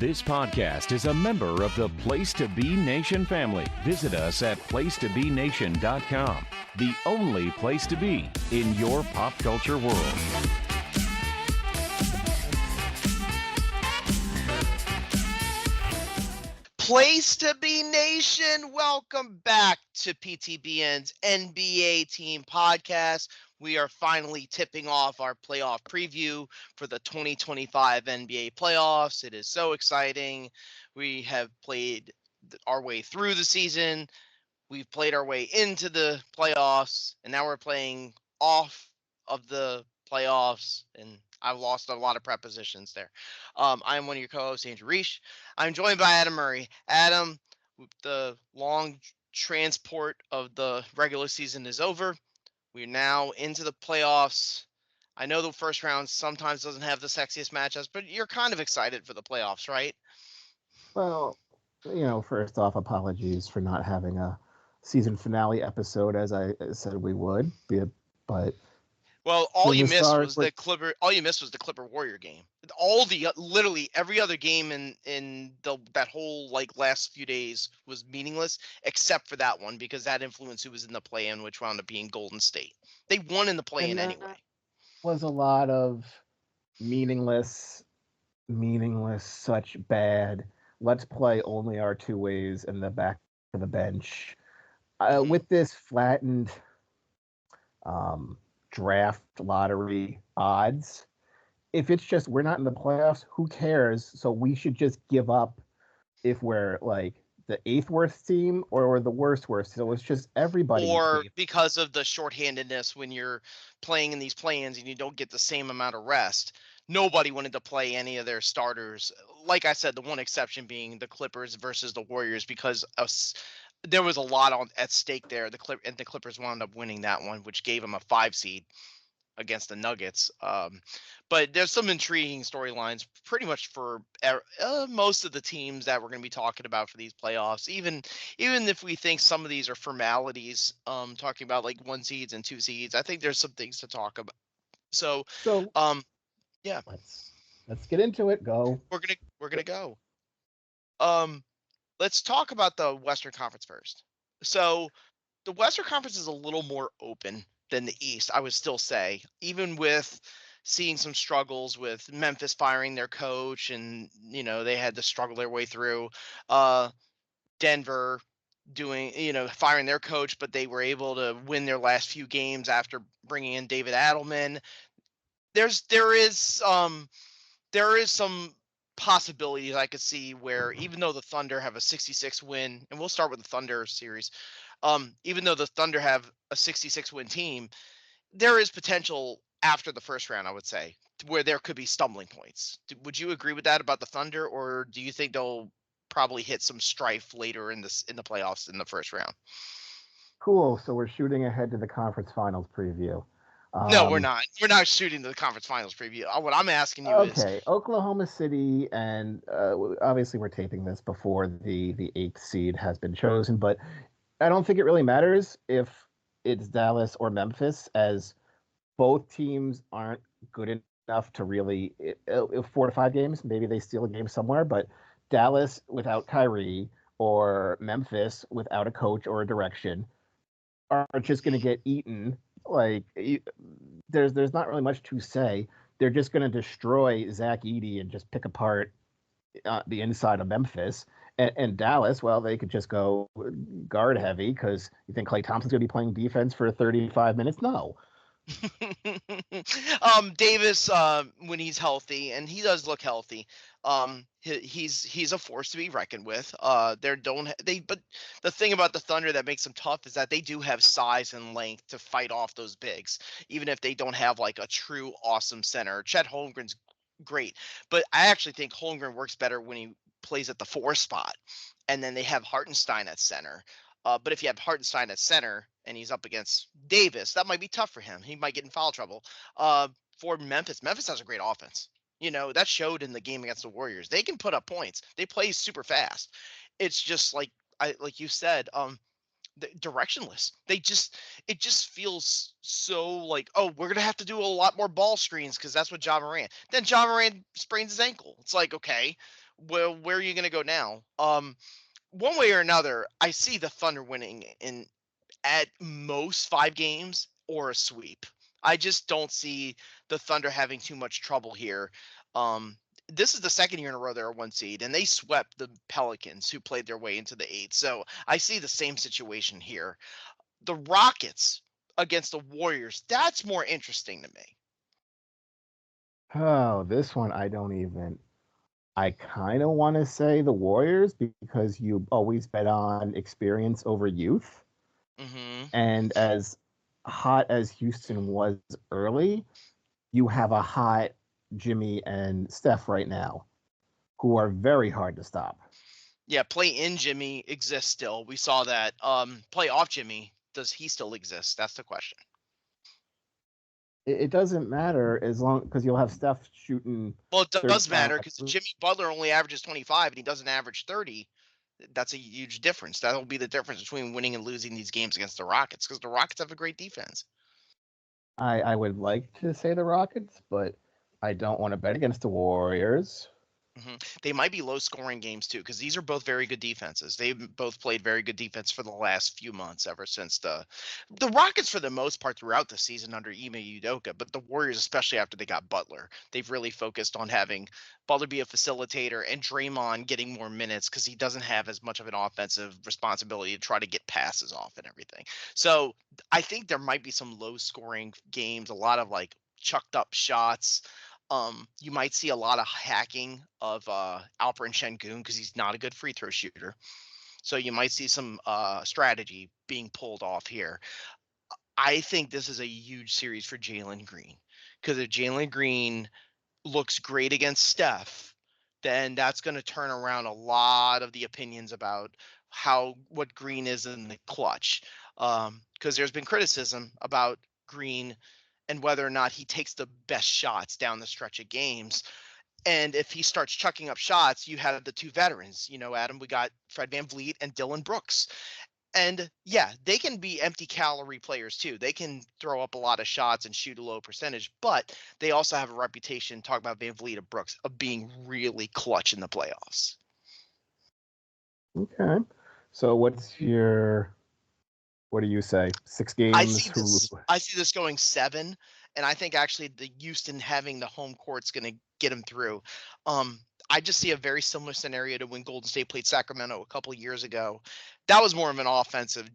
This podcast is a member of the Place to Be Nation family. Visit us at placetobenation.com, the only place to be in your pop culture world. Place to Be Nation, welcome back to PTBN's NBA Team Podcast. We are finally tipping off our playoff preview for the 2025 NBA playoffs. It is so exciting. We have played our way through the season. We've played our way into the playoffs, and now we're playing off of the playoffs, and I've lost a lot of prepositions there. I'm one of your co-hosts, Andrew Reich. I'm joined by Adam Murray. Adam, the long transport of the regular season is over. We're now into the playoffs. I know the first round sometimes doesn't have the sexiest matchups, but you're kind of excited for the playoffs, right? Well, first off, apologies for not having a season finale episode as I said we would, but well, all you missed was the Clipper Warrior game. Literally every other game in that whole last few days was meaningless except for that one, because that influenced who was in the play-in, which wound up being Golden State. They won in the play-in anyway. Was a lot of meaningless, such bad. Let's play only our two ways in the back of the bench. With this flattened draft lottery odds, if it's just we're not in the playoffs, who cares? So we should just give up if we're like the eighth worst team or the worst. So it's just everybody. Or because of the shorthandedness when you're playing in these play-ins and you don't get the same amount of rest. Nobody wanted to play any of their starters. Like I said, the one exception being the Clippers versus the Warriors, because there was a lot at stake there. The Clippers wound up winning that one, which gave them a 5 seed against the Nuggets. But there's some intriguing storylines pretty much for most of the teams that we're going to be talking about for these playoffs. Even if we think some of these are formalities, talking about like 1 seeds and 2 seeds, I think there's some things to talk about. So yeah, let's get into it. Go. We're gonna go. Let's talk about the Western Conference first. So the Western Conference is a little more open than the East, I would still say, even with seeing some struggles with Memphis firing their coach, and they had to struggle their way through. Denver firing their coach, but they were able to win their last few games after bringing in David Adelman. There is some possibilities I could see where, even though the Thunder have a 66 win, and we'll start with the Thunder series, even though the Thunder have a 66 win team, there is potential after the first round, I would say, where there could be stumbling points. Would you agree with that about the Thunder, or do you think they'll probably hit some strife later in the playoffs in the first round? Cool. So we're shooting ahead to the conference finals preview. No, we're not. We're not shooting the conference finals preview. What I'm asking you is... Okay, Oklahoma City, and obviously we're taping this before the 8th seed has been chosen, but I don't think it really matters if it's Dallas or Memphis, as both teams aren't good enough to really... 4 to 5 games, maybe they steal a game somewhere, but Dallas without Kyrie or Memphis without a coach or a direction are just going to get eaten. There's not really much to say. They're just going to destroy Zach Edey and just pick apart the inside of Memphis. And Dallas, well, they could just go guard heavy, because you think Klay Thompson's going to be playing defense for 35 minutes? No. Davis, when he's healthy, and he does look healthy, he's a force to be reckoned with. But the thing about the Thunder that makes them tough is that they do have size and length to fight off those bigs, even if they don't have like a true awesome center. Chet Holmgren's great, but I actually think Holmgren works better when he plays at the 4 spot, and then they have Hartenstein at center. But if you have Hartenstein at center and he's up against Davis, that might be tough for him. He might get in foul trouble. For Memphis has a great offense. That showed in the game against the Warriors. They can put up points. They play super fast. It's just like you said, directionless. It just feels so like, oh, we're gonna have to do a lot more ball screens because that's what Ja Morant. Then Ja Morant sprains his ankle. It's like, okay, Well, where are you going to go now? One way or another, I see the Thunder winning in at most 5 games or a sweep. I just don't see the Thunder having too much trouble here. Um, this is the second year in a row they're a 1 seed, and they swept the Pelicans, who played their way into the 8th. So I see the same situation here. The Rockets against the Warriors, that's more interesting to me. Oh, this one I don't even. I kind of want to say the Warriors because you always bet on experience over youth. Hmm. And as hot as Houston was early, you have a hot Jimmy and Steph right now who are very hard to stop. Yeah, play in Jimmy exists still. We saw that. Play off Jimmy, does he still exist? That's the question. It doesn't matter as long because you'll have Steph shooting Well, it does matter 35. because Jimmy Butler only averages 25 and he doesn't average 30. That's a huge difference. That'll be the difference between winning and losing these games against the Rockets because the Rockets have a great defense. I would like to say the Rockets, but I don't want to bet against the Warriors. They might be low scoring games too because these are both very good defenses. They've both played very good defense for the last few months ever since the Rockets for the most part throughout the season under Ime Udoka, but the Warriors especially after they got Butler, they've really focused on having Butler be a facilitator and Draymond getting more minutes because he doesn't have as much of an offensive responsibility to try to get passes off and everything. So I think there might be some low scoring games, a lot of like chucked up shots. You might see a lot of hacking of Alperen Şengün because he's not a good free throw shooter. So you might see some strategy being pulled off here. I think this is a huge series for Jalen Green because if Jalen Green looks great against Steph, then that's going to turn around a lot of the opinions about what Green is in the clutch. Because there's been criticism about Green and whether or not he takes the best shots down the stretch of games. And if he starts chucking up shots, you have the two veterans. Adam, we got Fred VanVleet and Dylan Brooks. And yeah, they can be empty calorie players too. They can throw up a lot of shots and shoot a low percentage, but they also have a reputation, talk about VanVleet and Brooks, of being really clutch in the playoffs. Okay. So what do you say? 6 games? I see this going 7, and I think actually the Houston having the home court's going to get them through. I just see a very similar scenario to when Golden State played Sacramento a couple of years ago. That was more of an offensive,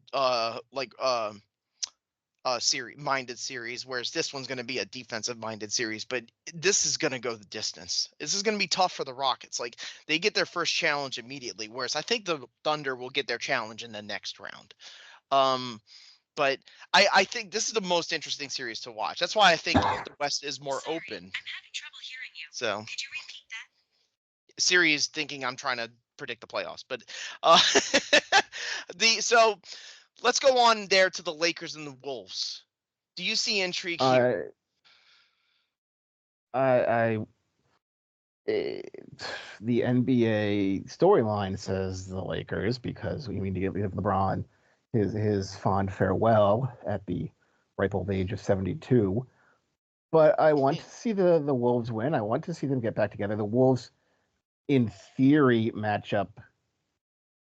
minded series, whereas this one's going to be a defensive minded series. But this is going to go the distance. This is going to be tough for the Rockets. Like they get their first challenge immediately, whereas I think the Thunder will get their challenge in the next round. Um, but I think this is the most interesting series to watch. That's why I think the West is more open. I'm having trouble hearing you. So could you repeat that? Series thinking I'm trying to predict the playoffs, but so let's go on there to the Lakers and the Wolves. Do you see intrigue here? I the NBA storyline says the Lakers because we immediately have LeBron his fond farewell at the ripe old age of 72. But I want to see the Wolves win. I want to see them get back together. The Wolves, in theory, match up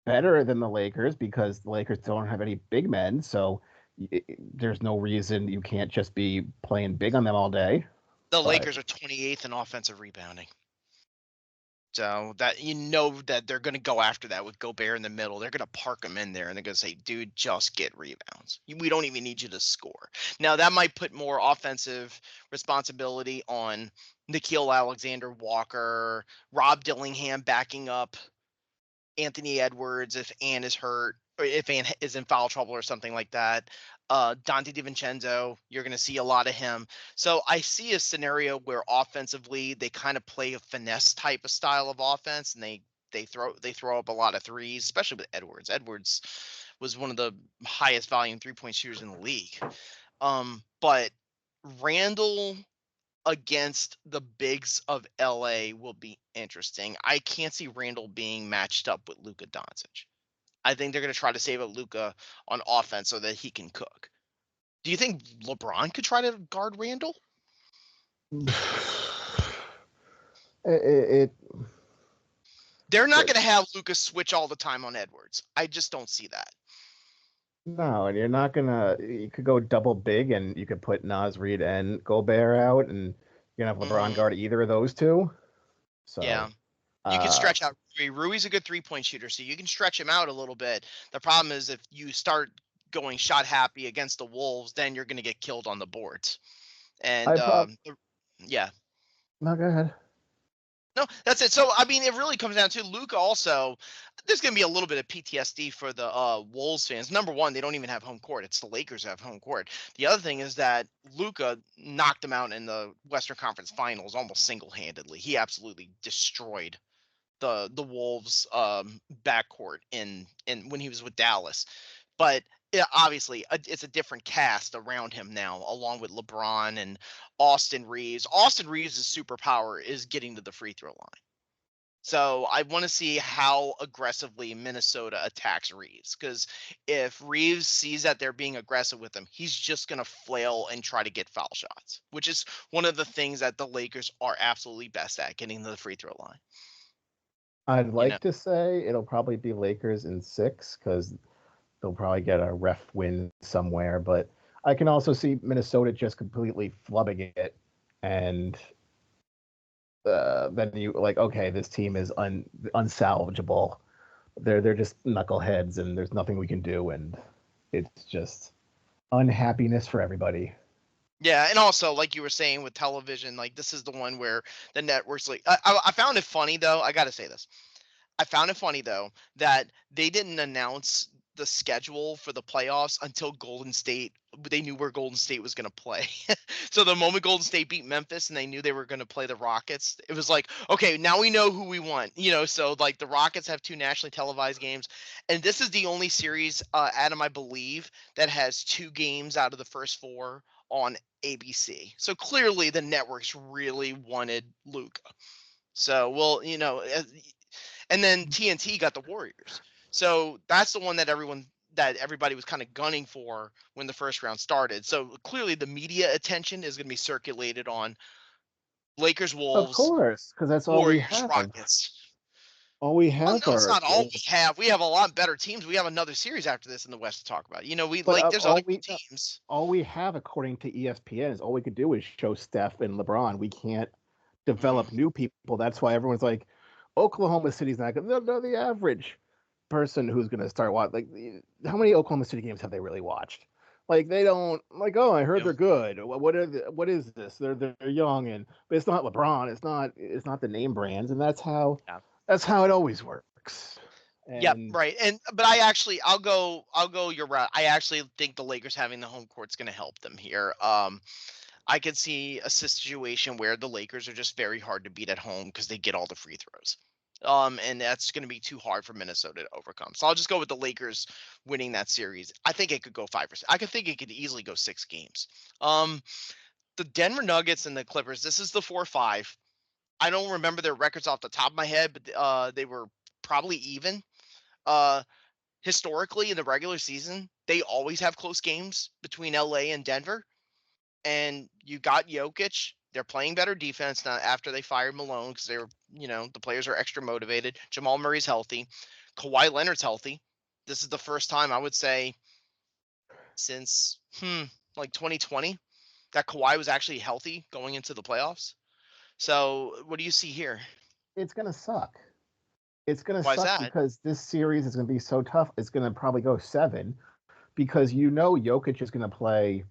better than the Lakers because the Lakers don't have any big men. So there's no reason you can't just be playing big on them all day. The Lakers are 28th in offensive rebounding. So that that they're going to go after that with Gobert in the middle. They're going to park him in there and they're going to say, dude, just get rebounds. We don't even need you to score. Now, that might put more offensive responsibility on Nickeil Alexander-Walker, Rob Dillingham backing up Anthony Edwards if Ann is hurt or if Ann is in foul trouble or something like that. Dante DiVincenzo, you're going to see a lot of him. So I see a scenario where offensively they kind of play a finesse type of style of offense, and they throw up a lot of threes, especially with Edwards. Edwards was one of the highest volume 3-point shooters in the league. But Randall against the bigs of LA will be interesting. I can't see Randall being matched up with Luka Doncic. I think they're going to try to save up Luka on offense so that he can cook. Do you think LeBron could try to guard Randall? It They're not going to have Lucas switch all the time on Edwards. I just don't see that. No, and you're not gonna. You could go double big, and you could put Nas Reed and Gobert out, and you're gonna have LeBron guard either of those two. So yeah, you can stretch out Rui. Rui's a good 3-point shooter, so you can stretch him out a little bit. The problem is if you start going shot happy against the Wolves, then you're going to get killed on the boards. And yeah. No, go ahead. No, that's it. So, I mean, it really comes down to Luka also. There's going to be a little bit of PTSD for the Wolves fans. Number one, they don't even have home court. It's the Lakers who have home court. The other thing is that Luka knocked them out in the Western Conference Finals almost single-handedly. He absolutely destroyed the Wolves backcourt in when he was with Dallas. But obviously, it's a different cast around him now, along with LeBron and Austin Reeves. Austin Reeves' superpower is getting to the free throw line. So I want to see how aggressively Minnesota attacks Reeves, because if Reeves sees that they're being aggressive with him, he's just going to flail and try to get foul shots, which is one of the things that the Lakers are absolutely best at, getting to the free throw line. I'd like to say it'll probably be Lakers in 6 because they'll probably get a ref win somewhere, but I can also see Minnesota just completely flubbing it, and then you like, okay, this team is unsalvageable. They're just knuckleheads, and there's nothing we can do, and it's just unhappiness for everybody. Yeah, and also, like you were saying with television, like this is the one where the networks like I found it funny though. I got to say this. I found it funny though that they didn't announce the schedule for the playoffs until Golden State. They knew where Golden State was going to play. So the moment Golden State beat Memphis and they knew they were going to play the Rockets, it was like, okay, now we know who we want. So like the Rockets have 2 nationally televised games, and this is the only series, Adam, I believe, that has 2 games out of the first 4 on ABC. So clearly the networks really wanted Luka. So and then TNT got the Warriors. So that's the one that everybody was kind of gunning for when the first round started. So clearly the media attention is going to be circulated on Lakers, Wolves. Of course, because that's all Warriors, we have. Rockets. All we have it's not all we have. We have a lot better teams. We have another series after this in the West to talk about. There's other teams. All we have, according to ESPN, is all we could do is show Steph and LeBron. We can't develop new people. That's why everyone's like, Oklahoma City's not going to. They're the average person who's going to start watching. Like, how many Oklahoma City games have they really watched? Like, they don't. Like, oh, I heard they're good. What is this? They're young, but it's not LeBron. It's not the name brands, and that's how it always works. Yep, right. But I'll go your route. I actually think the Lakers having the home court's going to help them here. I could see a situation where the Lakers are just very hard to beat at home because they get all the free throws. And that's going to be too hard for Minnesota to overcome. So I'll just go with the Lakers winning that series. I think it could go 5 or 6. I could think it could easily go 6 games. The Denver Nuggets and the Clippers, this is the 4-5. I don't remember their records off the top of my head, but they were probably even. Historically, in the regular season, they always have close games between LA and Denver. And you got Jokic. They're playing better defense now after they fired Malone because they were, the players are extra motivated. Jamal Murray's healthy. Kawhi Leonard's healthy. This is the first time I would say since like 2020 that Kawhi was actually healthy going into the playoffs. So what do you see here? It's going to suck. It's going to suck because this series is going to be so tough. It's going to probably go 7 because Jokic is going to play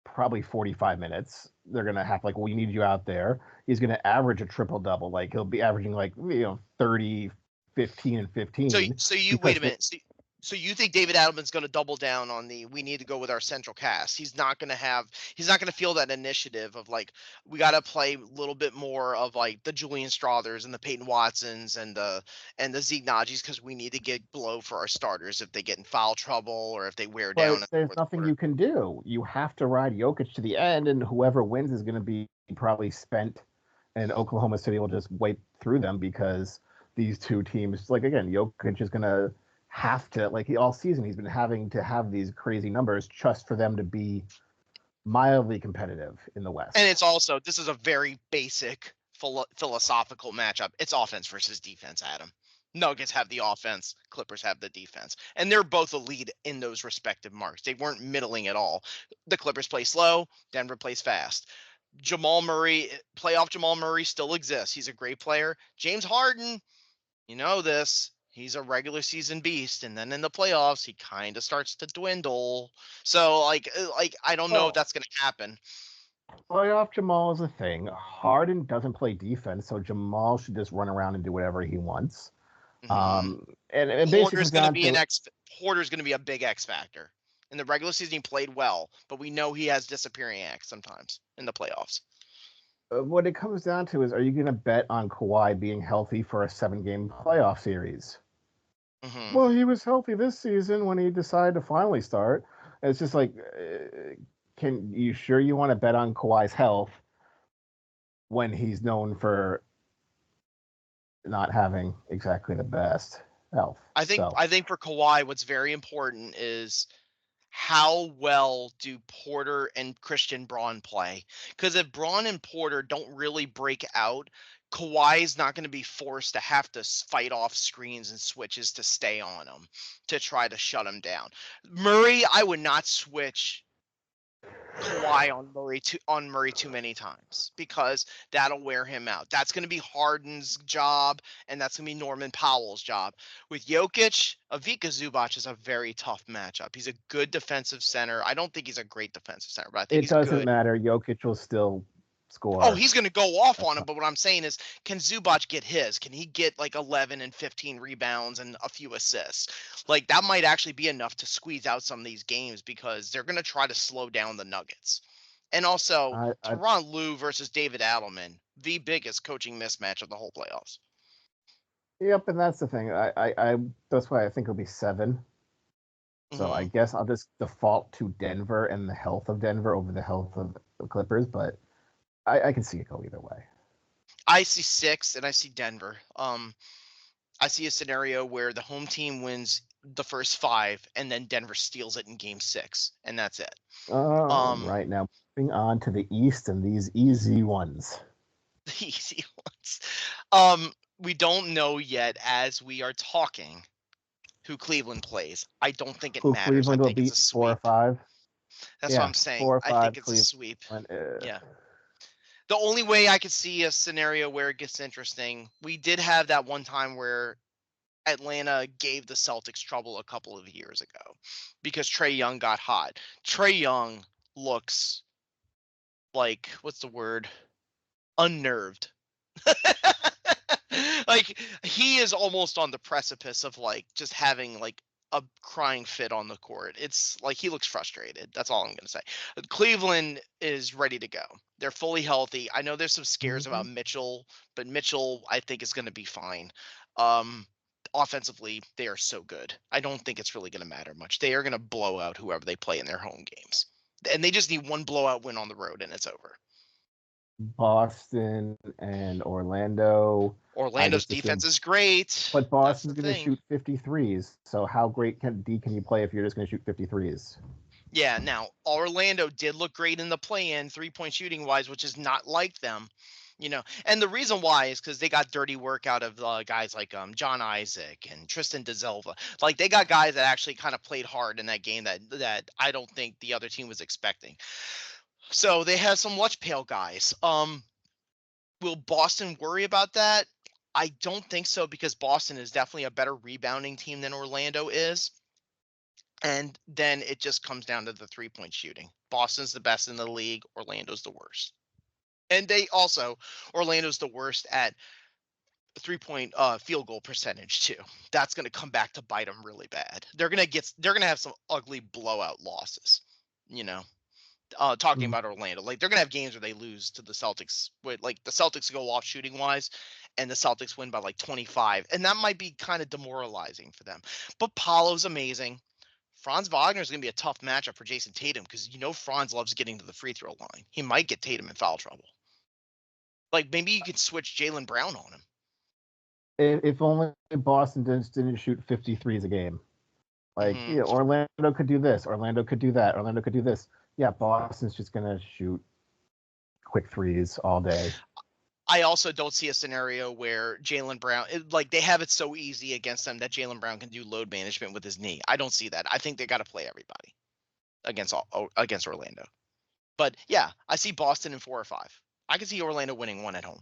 probably 45 minutes. They're going to have we need you out there. He's going to average a triple-double. Like he'll be averaging 30, 15, and 15. So you wait a minute. So you think David Adelman's going to double down on we need to go with our central cast. He's not going to feel that initiative of we got to play a little bit more of the Julian Strathers and the Peyton Watsons and the Zeke Najis because we need to get blow for our starters if they get in foul trouble or if they wear down. There's nothing you can do. You have to ride Jokic to the end, and whoever wins is going to be probably spent, and Oklahoma City will just wipe through them because these two teams, Jokic is going to have to all season he's been having to have these crazy numbers just for them to be mildly competitive in the West. And it's also, this is a very basic philosophical matchup. It's offense versus defense, Adam. Nuggets have the offense, Clippers have the defense. And they're both elite in those respective marks. They weren't middling at all. The Clippers play slow, Denver plays fast. Playoff Jamal Murray still exists. He's a great player. James Harden, you know this. He's a regular season beast, and then in the playoffs, he kind of starts to dwindle. So, I don't know if Well, that's going to happen. playoff Jamal is a thing. Harden doesn't play defense, so Jamal should just run around and do whatever he wants. Hmm. And it basically comes down to Porter's going to be a big X factor. In the regular season, he played well, but we know he has disappearing acts sometimes in the playoffs. what it comes down to is, are you going to bet on Kawhi being healthy for a 7-game playoff series? Hmm. Well, he was healthy this season when he decided to finally start. It's just like, can you sure you want to bet on Kawhi's health when he's known for not having exactly the best health? I think for Kawhi, what's very important is how well do Porter and Christian Braun play? Because if Braun and Porter don't really break out, Kawhi is not going to be forced to have to fight off screens and switches to stay on him to try to shut him down. Murray, I would not switch Kawhi on Murray too many times because that'll wear him out. That's going to be Harden's job, and that's going to be Norman Powell's job. With Jokic, Ivica Zubac is a very tough matchup. He's a good defensive center. I don't think he's a great defensive center, but I think It he's doesn't good. matter. Jokic will still score. Oh, he's going to go off on him, but what I'm saying is, can Zubac get his? Can he get like 11 and 15 rebounds and a few assists? Like, that might actually be enough to squeeze out some of these games because they're going to try to slow down the Nuggets. And also, Tyronn Lue versus David Adelman, the biggest coaching mismatch of the whole playoffs. Yep, and that's the thing. I that's why I think it'll be 7. So I guess I'll just default to Denver and the health of Denver over the health of the Clippers, but I can see it go either way. I see 6, and I see Denver. I see a scenario where the home team wins the first 5, and then Denver steals it in Game 6, and that's it. Right now, moving on to the East and these easy ones. The easy ones. We don't know yet as we are talking who Cleveland plays. I don't think it matters. Cleveland I will think it's beat a 4 or sweep. 5. That's what I'm saying. 4 or 5, I think it's Cleveland, a sweep. Yeah. The only way I could see a scenario where it gets interesting, we did have that one time where Atlanta gave the Celtics trouble a couple of years ago because Trae Young got hot. Trae Young looks like, what's the word? Unnerved. Like, he is almost on the precipice of like just having like a crying fit on the court. It's like he looks frustrated. That's all I'm going to say. Cleveland is ready to go. They're fully healthy. I know there's some scares about Mitchell, but Mitchell I think is going to be fine. Offensively, they are so good. I don't think it's really going to matter much. They are going to blow out whoever they play in their home games. And they just need one blowout win on the road and it's over. Boston and Orlando. Orlando's defense is great. But Boston's going to shoot 53s. So how great can you play if you're just going to shoot 53s? Yeah, now Orlando did look great in the play-in 3-point shooting wise, which is not like them, And the reason why is because they got dirty work out of guys like John Isaac and Tristan DeZelva. Like, they got guys that actually kind of played hard in that game that I don't think the other team was expecting. So they have some lunch pail guys. Will Boston worry about that? I don't think so, because Boston is definitely a better rebounding team than Orlando is. And then it just comes down to the 3-point shooting. Boston's the best in the league. Orlando's the worst. And Orlando's the worst at 3-point field goal percentage too. That's going to come back to bite them really bad. They're going to have some ugly blowout losses, talking about Orlando. Like, they're going to have games where they lose to the Celtics, with like the Celtics go off shooting wise and the Celtics win by like 25. And that might be kind of demoralizing for them. But Paolo's amazing. Franz Wagner is going to be a tough matchup for Jason Tatum because Franz loves getting to the free throw line. He might get Tatum in foul trouble. Like, maybe you could switch Jaylen Brown on him. If only Boston didn't shoot 53s a game. Like, Orlando could do this. Orlando could do that. Orlando could do this. Yeah, Boston's just going to shoot quick threes all day. I also don't see a scenario where Jaylen Brown, like they have it so easy against them that Jaylen Brown can do load management with his knee. I don't see that. I think they got to play everybody against Orlando. But yeah, I see Boston in 4 or 5. I can see Orlando winning 1 at home.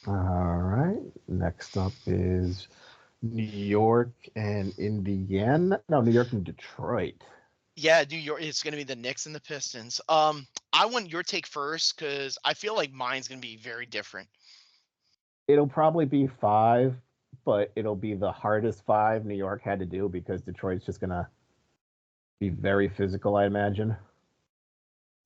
All right. Next up is New York and Indiana. No, New York and Detroit. Yeah, New York. It's going to be the Knicks and the Pistons. I want your take first because I feel like mine's going to be very different. It'll probably be 5, but it'll be the hardest 5 New York had to do because Detroit's just gonna be very physical, I imagine.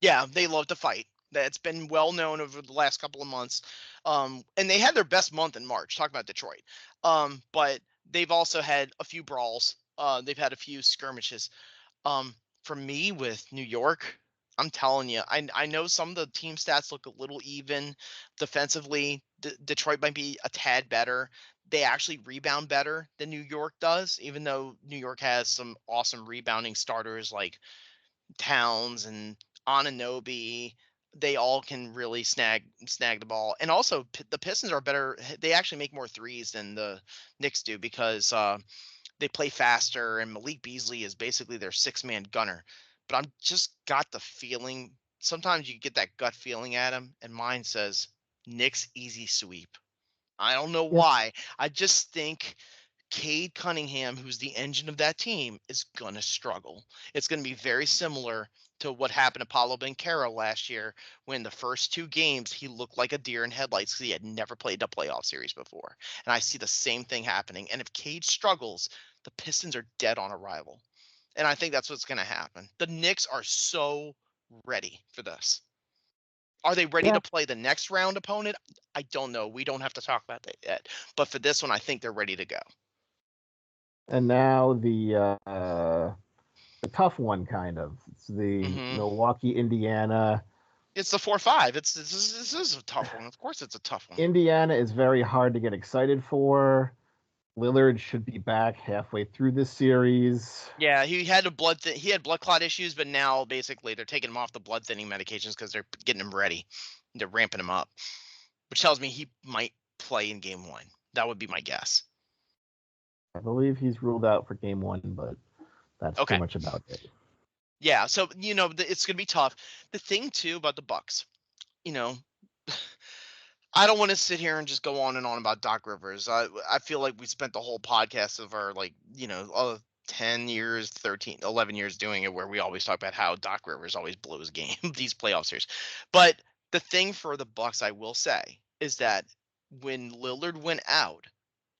Yeah, they love to fight. That's been well known over the last couple of months. And they had their best month in March. Talk about Detroit. But they've also had a few brawls. They've had a few skirmishes. For me with New York, I'm telling you, I know some of the team stats look a little even defensively. Detroit might be a tad better. They actually rebound better than New York does, even though New York has some awesome rebounding starters like Towns and Ananobi. They all can really snag the ball, and also the Pistons are better. They actually make more threes than the Knicks do because they play faster, and Malik Beasley is basically their 6-man gunner. But I'm just got the feeling. Sometimes you get that gut feeling at him, and mine says Knicks easy sweep. I don't know Yeah. why. I just think Cade Cunningham, who's the engine of that team, is going to struggle. It's going to be very similar to what happened to Paulo Banchero last year when the first 2 games he looked like a deer in headlights because he had never played a playoff series before. And I see the same thing happening. And if Cade struggles, the Pistons are dead on arrival. And I think that's what's going to happen. The Knicks are so ready for this. Are they ready Yeah. to play the next round opponent? I don't know. We don't have to talk about that yet. But for this one, I think they're ready to go. And now the tough one, kind of. It's the Mm-hmm. Milwaukee, Indiana. It's the 4-5. This is a tough one. Of course, it's a tough one. Indiana is very hard to get excited for. Lillard should be back halfway through this series. Yeah, he had he had blood clot issues, but now basically they're taking him off the blood thinning medications because they're getting him ready. They're ramping him up, which tells me he might play in Game 1. That would be my guess. I believe he's ruled out for game 1, but that's Okay. pretty much about it. Yeah, so it's gonna be tough. The thing too about the Bucks, you know, I don't want to sit here and just go on and on about Doc Rivers. I feel like we spent the whole podcast of our 10 years, 13, 11 years doing it where we always talk about how Doc Rivers always blows game these playoff series. But the thing for the Bucks, I will say, is that when Lillard went out,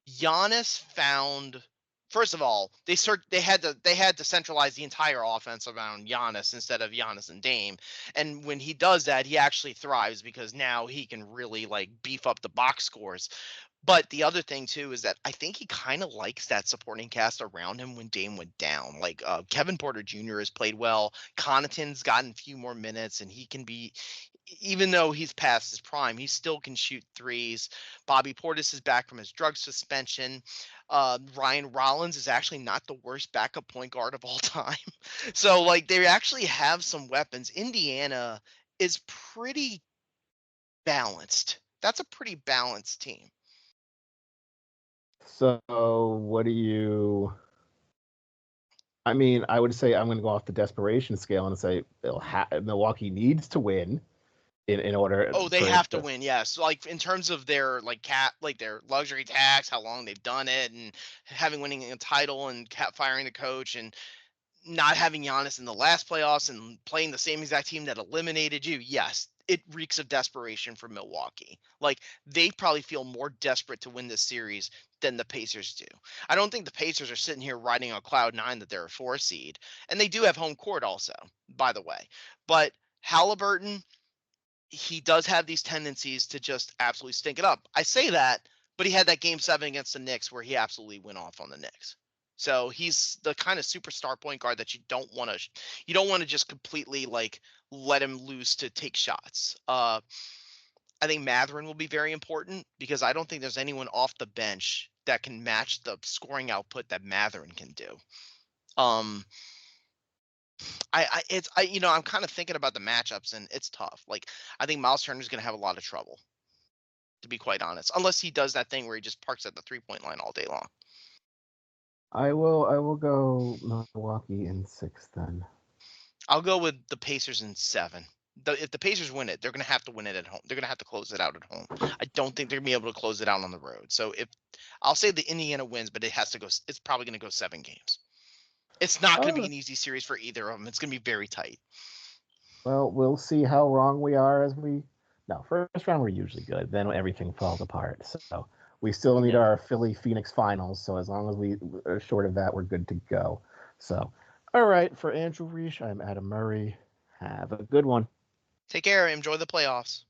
Giannis found. First of all, they had to centralize the entire offense around Giannis instead of Giannis and Dame. And when he does that, he actually thrives because now he can really beef up the box scores. But the other thing too is that I think he kind of likes that supporting cast around him when Dame went down. Kevin Porter Jr. has played well. Connaughton's gotten a few more minutes, and he can be, even though he's past his prime, he still can shoot threes. Bobby Portis is back from his drug suspension. Ryan Rollins is actually not the worst backup point guard of all time. So they actually have some weapons. Indiana is pretty balanced. That's a pretty balanced team. So, what do you? I mean, I would say I'm going to go off the desperation scale and say Milwaukee needs to win in order. Oh, they have to win, yes. In terms of their their luxury tax, how long they've done it, and winning a title, and firing the coach, and not having Giannis in the last playoffs, and playing the same exact team that eliminated you. Yes, it reeks of desperation for Milwaukee. They probably feel more desperate to win this series than the Pacers do. I don't think the Pacers are sitting here riding on cloud 9 that they're a 4 seed, and they do have home court also, by the way. But Halliburton, he does have these tendencies to just absolutely stink it up. I say that, but he had that game 7 against the Knicks where he absolutely went off on the Knicks. So he's the kind of superstar point guard that you don't want to just completely let him loose to take shots. I think Mathurin will be very important because I don't think there's anyone off the bench that can match the scoring output that Mathurin can do. I'm kind of thinking about the matchups, and it's tough. I think Miles Turner's going to have a lot of trouble. to be quite honest, unless he does that thing where he just parks at the 3-point line all day long. I will go Milwaukee in 6 then. I'll go with the Pacers in 7. If the Pacers win it, they're going to have to win it at home. They're going to have to close it out at home. I don't think they're going to be able to close it out on the road. So if I'll say the Indiana wins, but it has to go. It's probably going to go 7 games. It's not going to be an easy series for either of them. It's going to be very tight. Well, we'll see how wrong we are as we. No, first round we're usually good. Then everything falls apart. So we still need our Philly Phoenix finals. So as long as we are short of that, we're good to go. So, all right, for Andrew Reich, I'm Adam Murray. Have a good one. Take care. Enjoy the playoffs.